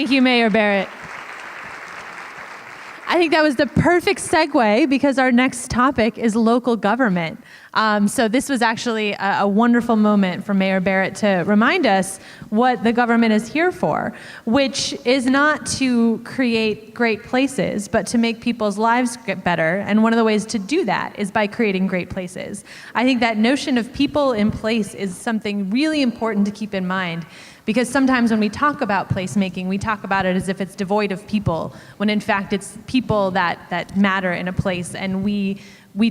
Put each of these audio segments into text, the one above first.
Thank you, Mayor Barrett. I think that was the perfect segue because our next topic is local government. So this was actually a wonderful moment for Mayor Barrett to remind us what the government is here for, which is not to create great places, but to make people's lives get better. And one of the ways to do that is by creating great places. I think that notion of people in place is something really important to keep in mind. Because sometimes when we talk about placemaking, we talk about it as if it's devoid of people, when in fact it's people that matter in a place, and we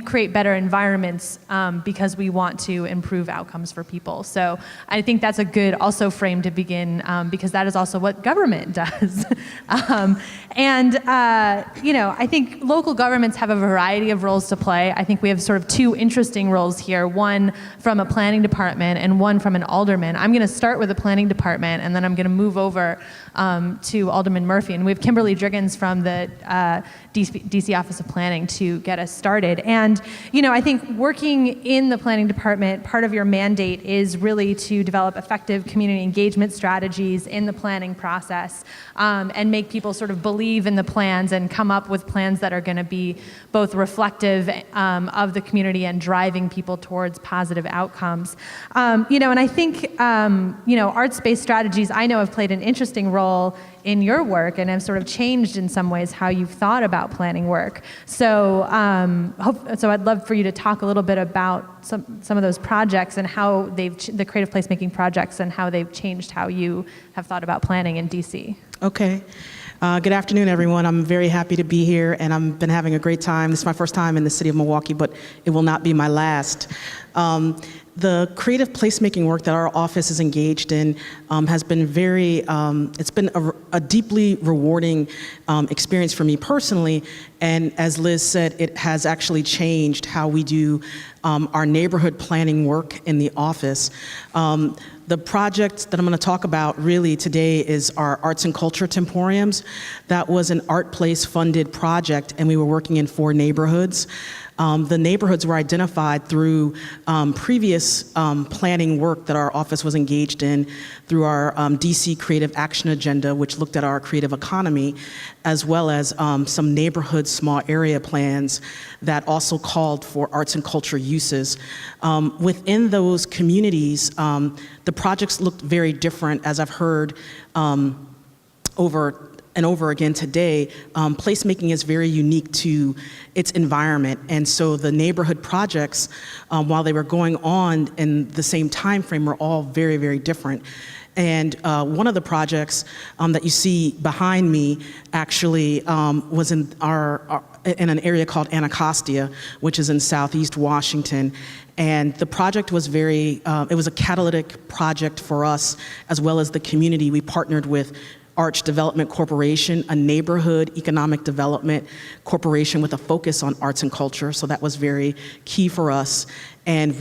create better environments because we want to improve outcomes for people. So I think that's a good also frame to begin because that is also what government does. I think local governments have a variety of roles to play. I think we have sort of two interesting roles here, one from a planning department and one from an alderman. I'm gonna start with the planning department and then I'm gonna move over to Alderman Murphy. And we have Kimberly Driggins from the DC Office of Planning to get us started. And I think working in the planning department, part of your mandate is really to develop effective community engagement strategies in the planning process and make people sort of believe in the plans and come up with plans that are going to be both reflective of the community and driving people towards positive outcomes. And I think, arts-based strategies I know have played an interesting role in your work and have sort of changed in some ways how you've thought about planning work. So I'd love for you to talk a little bit about some of those projects and how the creative placemaking projects and how they've changed how you have thought about planning in DC. Okay. Good afternoon, everyone. I'm very happy to be here, and I've been having a great time. This is my first time in the city of Milwaukee, but it will not be my last. The creative placemaking work that our office is engaged in has been it's been a deeply rewarding experience for me personally, and as Liz said, it has actually changed how we do our neighborhood planning work in the office. The project that I'm going to talk about really today is our arts and culture temporiums. That was an ArtPlace funded project, and we were working in 4 neighborhoods. The neighborhoods were identified through previous planning work that our office was engaged in through our DC Creative Action Agenda, which looked at our creative economy, as well as some neighborhood small area plans that also called for arts and culture uses. Within those communities, the projects looked very different, as I've heard over and over again today. Placemaking is very unique to its environment, and so the neighborhood projects, while they were going on in the same time frame, were all very, very different. And one of the projects that you see behind me actually was in an area called Anacostia, which is in Southeast Washington. And the project was it was a catalytic project for us as well as the community. We partnered with Arch Development Corporation, a neighborhood economic development corporation with a focus on arts and culture, so that was very key for us. And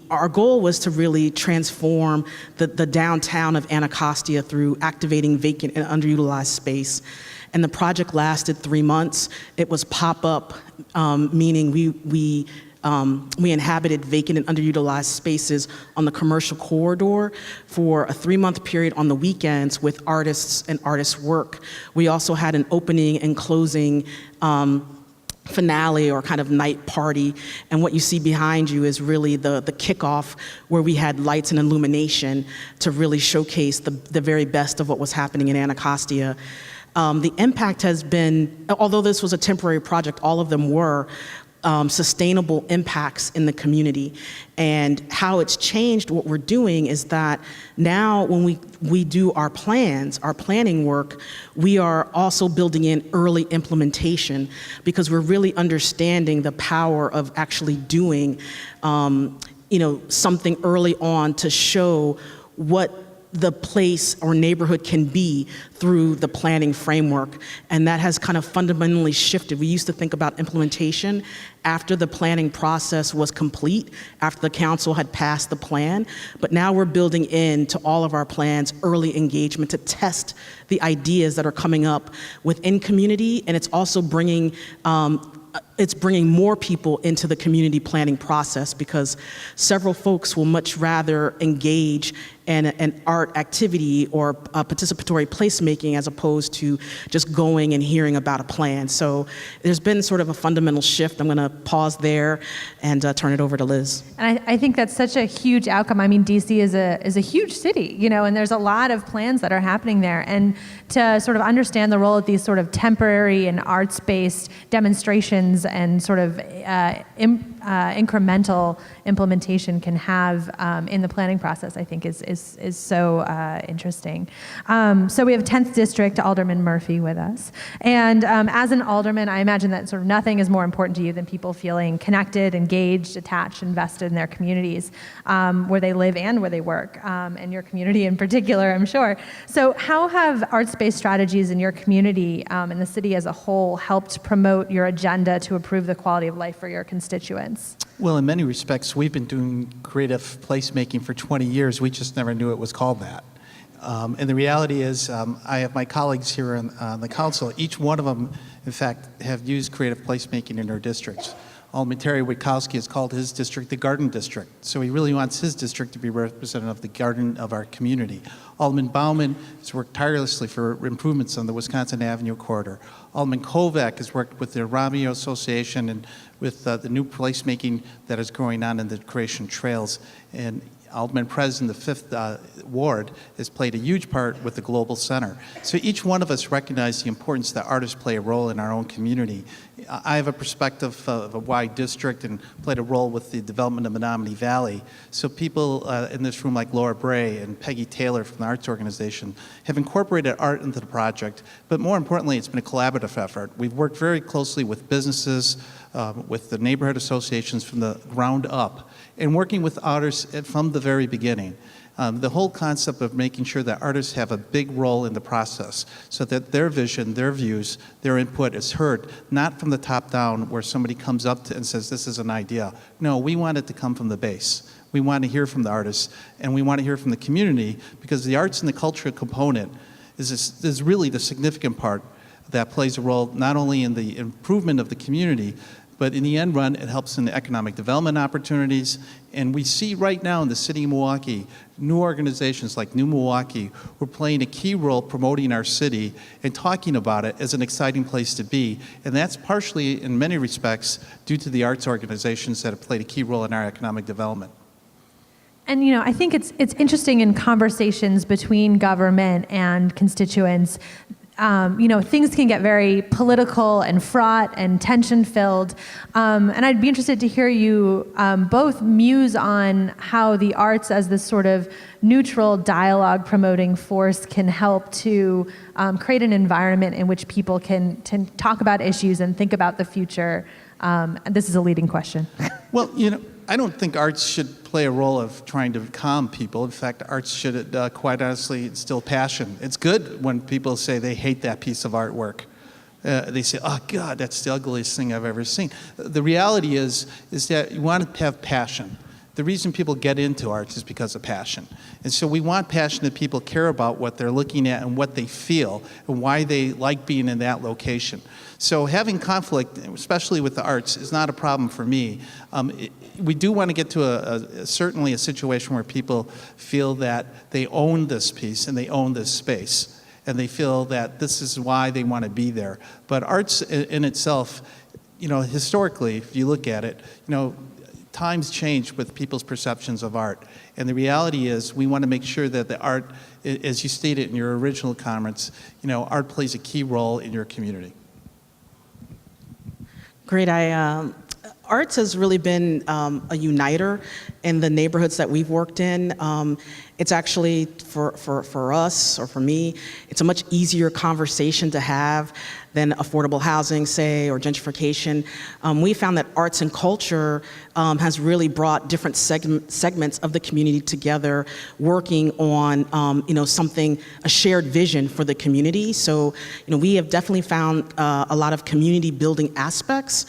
our goal was to really transform the downtown of Anacostia through activating vacant and underutilized space. And the project lasted 3 months. It was pop-up, meaning we inhabited vacant and underutilized spaces on the commercial corridor for a 3-month period on the weekends with artists and artist work. We also had an opening and closing finale or kind of night party, and what you see behind you is really the kickoff where we had lights and illumination to really showcase the very best of what was happening in Anacostia. The impact has been, although this was a temporary project, all of them were sustainable impacts in the community. And how it's changed what we're doing is that now when we do our planning work, we are also building in early implementation because we're really understanding the power of actually doing something early on to show what the place or neighborhood can be through the planning framework. And that has kind of fundamentally shifted. We used to think about implementation after the planning process was complete, after the council had passed the plan. But now we're building into all of our plans early engagement to test the ideas that are coming up within community, and it's also bringing more people into the community planning process, because several folks will much rather engage in an art activity or participatory placemaking as opposed to just going and hearing about a plan. So there's been sort of a fundamental shift. I'm going to pause there and turn it over to Liz. And I think that's such a huge outcome. I mean, DC is a huge city, you know, and there's a lot of plans that are happening there. And to sort of understand the role of these sort of temporary and arts-based demonstrations and sort of incremental implementation can have in the planning process, I think is so interesting. So we have 10th District Alderman Murphy with us. And as an alderman, I imagine that sort of nothing is more important to you than people feeling connected, engaged, attached, invested in their communities, where they live and where they work, and your community in particular, I'm sure. So how have arts-based strategies in your community and the city as a whole helped promote your agenda to improve the quality of life for your constituents? Well, in many respects, we've been doing creative placemaking for 20 years. We just never knew it was called that. And the reality is, I have my colleagues here on the council. Each one of them, in fact, have used creative placemaking in their districts. Alderman Terry Witkowski has called his district the Garden District. So he really wants his district to be representative of the garden of our community. Alderman Bauman has worked tirelessly for improvements on the Wisconsin Avenue corridor. Alderman Kovac has worked with the Romeo Association and with the new placemaking that is going on in the creation trails. And Alderman Perez in the 5th Ward has played a huge part with the Global Center. So each one of us recognize the importance that artists play a role in our own community. I have a perspective of a wide district and played a role with the development of Menominee Valley. So people in this room like Laura Bray and Peggy Taylor from the Arts Organization have incorporated art into the project, but more importantly, it's been a collaborative effort. We've worked very closely with businesses, with the neighborhood associations from the ground up, and working with artists from the very beginning. The whole concept of making sure that artists have a big role in the process so that their vision, their views, their input is heard, not from the top down where somebody comes up to and says, this is an idea. No, we want it to come from the base. We want to hear from the artists, and we want to hear from the community, because the arts and the cultural component is really the significant part that plays a role not only in the improvement of the community, but in the end run, it helps in the economic development opportunities. And we see right now in the city of Milwaukee, new organizations like New Milwaukee who are playing a key role promoting our city and talking about it as an exciting place to be. And that's partially, in many respects, due to the arts organizations that have played a key role in our economic development. And you know, I think it's interesting in conversations between government and constituents. You know, things can get very political and fraught and tension-filled. And I'd be interested to hear you both muse on how the arts as this sort of neutral dialogue-promoting force can help to create an environment in which people can talk about issues and think about the future. And this is a leading question. Well, you know, I don't think arts should play a role of trying to calm people. In fact, arts should, quite honestly, instill passion. It's good when people say they hate that piece of artwork. They say, oh, God, that's the ugliest thing I've ever seen. The reality is that you want to have passion. The reason people get into arts is because of passion. And so we want passionate people care about what they're looking at and what they feel and why they like being in that location. So having conflict, especially with the arts, is not a problem for me. We do want to get to certainly a situation where people feel that they own this piece and they own this space, and they feel that this is why they want to be there. But arts in itself, you know, historically, if you look at it, you know, times change with people's perceptions of art. And the reality is we want to make sure that the art, as you stated in your original comments, you know, art plays a key role in your community. Great. Arts has really been a uniter in the neighborhoods that we've worked in. It's actually, for us, or for me, it's a much easier conversation to have than affordable housing, say, or gentrification. We found that arts and culture has really brought different segments of the community together, working on something, a shared vision for the community. So we have definitely found a lot of community building aspects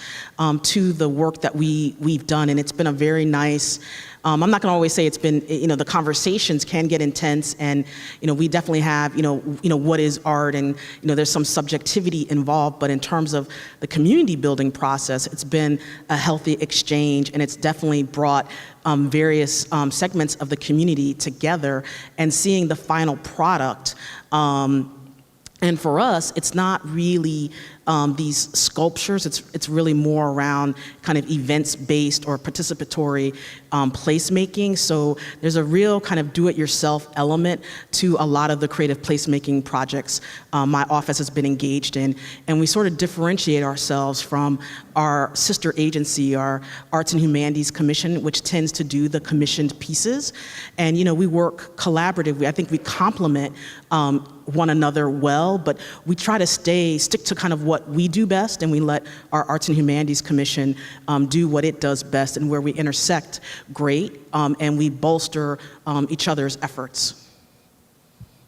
to the work that we've done, and it's been a very nice. I'm not going to always say it's been, the conversations can get intense, and we definitely have, what is art, and there's some subjectivity involved, but in terms of the community building process, it's been a healthy exchange, and it's definitely brought various segments of the community together, and seeing the final product. And for us, it's not really these sculptures. It's really more around kind of events-based or participatory placemaking. So there's a real kind of do-it-yourself element to a lot of the creative placemaking projects my office has been engaged in. And we sort of differentiate ourselves from our sister agency, our Arts and Humanities Commission, which tends to do the commissioned pieces. And we work collaboratively. I think we complement one another well, but we try to stick to kind of what we do best, and we let our Arts and Humanities Commission do what it does best, and where we intersect, great, and we bolster each other's efforts.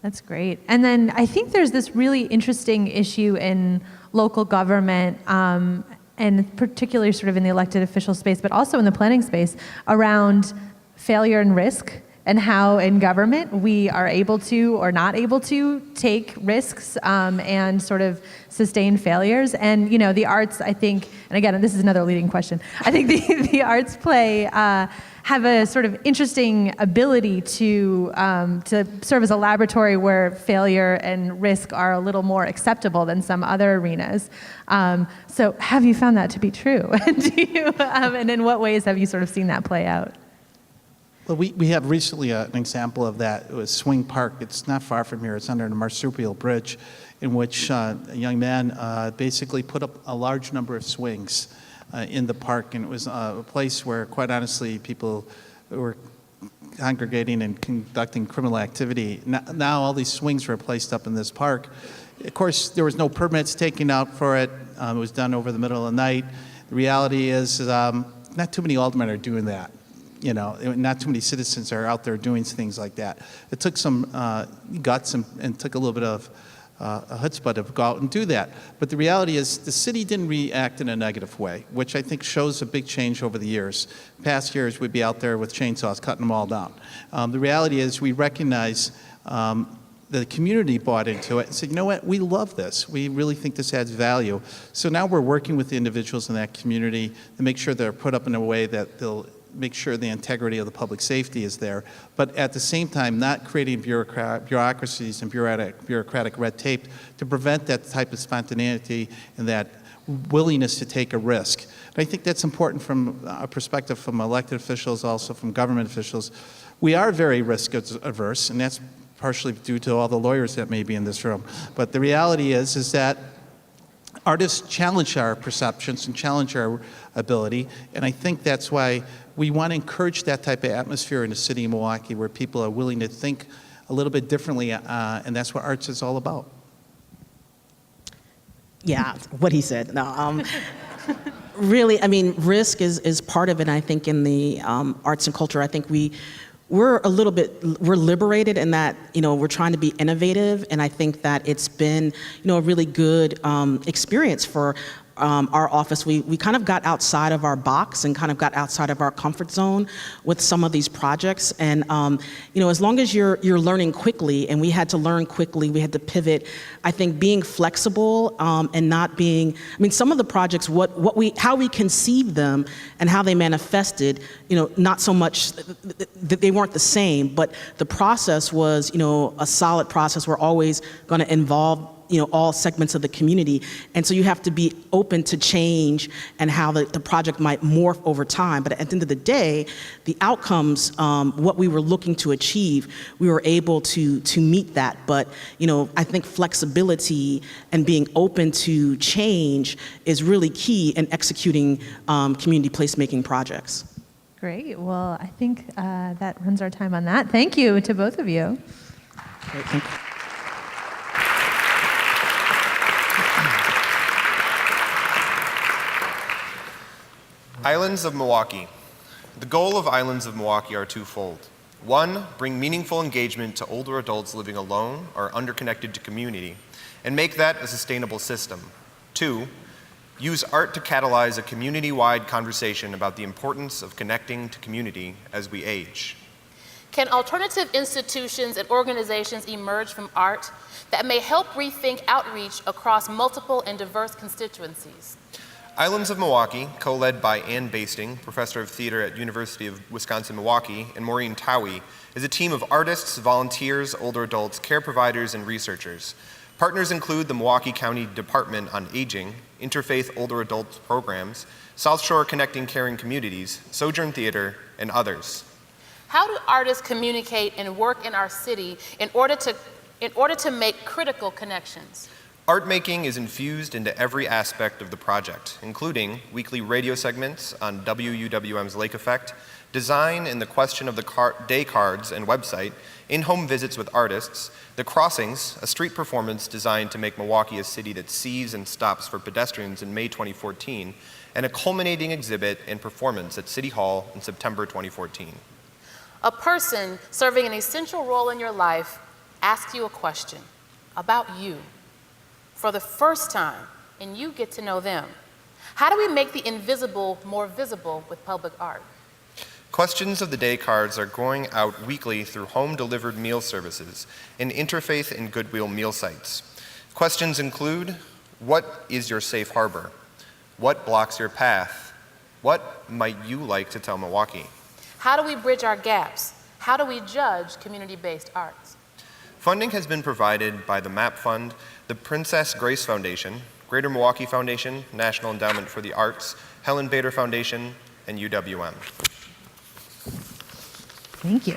That's great. And then I think there's this really interesting issue in local government, and particularly sort of in the elected official space, but also in the planning space, around failure and risk, and how in government we are able to or not able to take risks and sort of sustain failures. And the arts, I think, and again, this is another leading question, I think the arts play have a sort of interesting ability to serve as a laboratory where failure and risk are a little more acceptable than some other arenas. So have you found that to be true? And in what ways have you sort of seen that play out? Well, we have recently an example of that. It was Swing Park. It's not far from here. It's under the Marsupial Bridge, in which a young man basically put up a large number of swings in the park. And it was a place where, quite honestly, people were congregating and conducting criminal activity. Now all these swings were placed up in this park. Of course, there was no permits taken out for it. It was done over the middle of the night. The reality is not too many aldermen are doing that. Not too many citizens are out there doing things like that. It took some guts and took a little bit of a chutzpah to go out and do that. But the reality is the city didn't react in a negative way, which I think shows a big change over the years. Past years, we'd be out there with chainsaws cutting them all down. The reality is we recognize the community bought into it and said, you know what, we love this. We really think this adds value. So now we're working with the individuals in that community to make sure they're put up in a way that they'll make sure the integrity of the public safety is there, but at the same time not creating bureaucracies and bureaucratic red tape to prevent that type of spontaneity and that willingness to take a risk. And I think that's important from a perspective from elected officials, also from government officials. We are very risk averse, and that's partially due to all the lawyers that may be in this room. But the reality is that artists challenge our perceptions and challenge our ability, and I think that's why we want to encourage that type of atmosphere in the city of Milwaukee where people are willing to think a little bit differently, and that's what arts is all about. Yeah, what he said. No, really, I mean, risk is part of it. I think in the arts and culture, I think we're liberated in that, we're trying to be innovative, and I think that it's been, a really good experience for our office. We kind of got outside of our box and kind of got outside of our comfort zone with some of these projects. And as long as you're learning quickly, and we had to learn quickly, we had to pivot. I think being flexible and not being. I mean, some of the projects, how we conceived them and how they manifested. Not so much that they weren't the same, but the process was, a solid process. We're always going to involve all segments of the community. And so you have to be open to change and how the project might morph over time. But at the end of the day, the outcomes, what we were looking to achieve, we were able to meet that. But, I think flexibility and being open to change is really key in executing community placemaking projects. Great. Well, I think that runs our time on that. Thank you to both of you. Great, thank you. Islands of Milwaukee. The goal of Islands of Milwaukee are twofold. One, bring meaningful engagement to older adults living alone or underconnected to community, and make that a sustainable system. Two, use art to catalyze a community-wide conversation about the importance of connecting to community as we age. Can alternative institutions and organizations emerge from art that may help rethink outreach across multiple and diverse constituencies? Islands of Milwaukee, co-led by Ann Basting, professor of theater at University of Wisconsin-Milwaukee, and Maureen Towie, is a team of artists, volunteers, older adults, care providers, and researchers. Partners include the Milwaukee County Department on Aging, Interfaith Older Adults Programs, South Shore Connecting Caring Communities, Sojourn Theater, and others. How do artists communicate and work in our city in order to make critical connections? Art making is infused into every aspect of the project, including weekly radio segments on WUWM's Lake Effect, design and the question of the day cards and website, in-home visits with artists, The Crossings, a street performance designed to make Milwaukee a city that sees and stops for pedestrians in May 2014, and a culminating exhibit and performance at City Hall in September 2014. A person serving an essential role in your life asks you a question about you for the first time, and you get to know them. How do we make the invisible more visible with public art? Questions of the day cards are going out weekly through home-delivered meal services and interfaith and Goodwill meal sites. Questions include, what is your safe harbor? What blocks your path? What might you like to tell Milwaukee? How do we bridge our gaps? How do we judge community-based arts? Funding has been provided by the MAP Fund, the Princess Grace Foundation, Greater Milwaukee Foundation, National Endowment for the Arts, Helen Bader Foundation, and UWM. Thank you.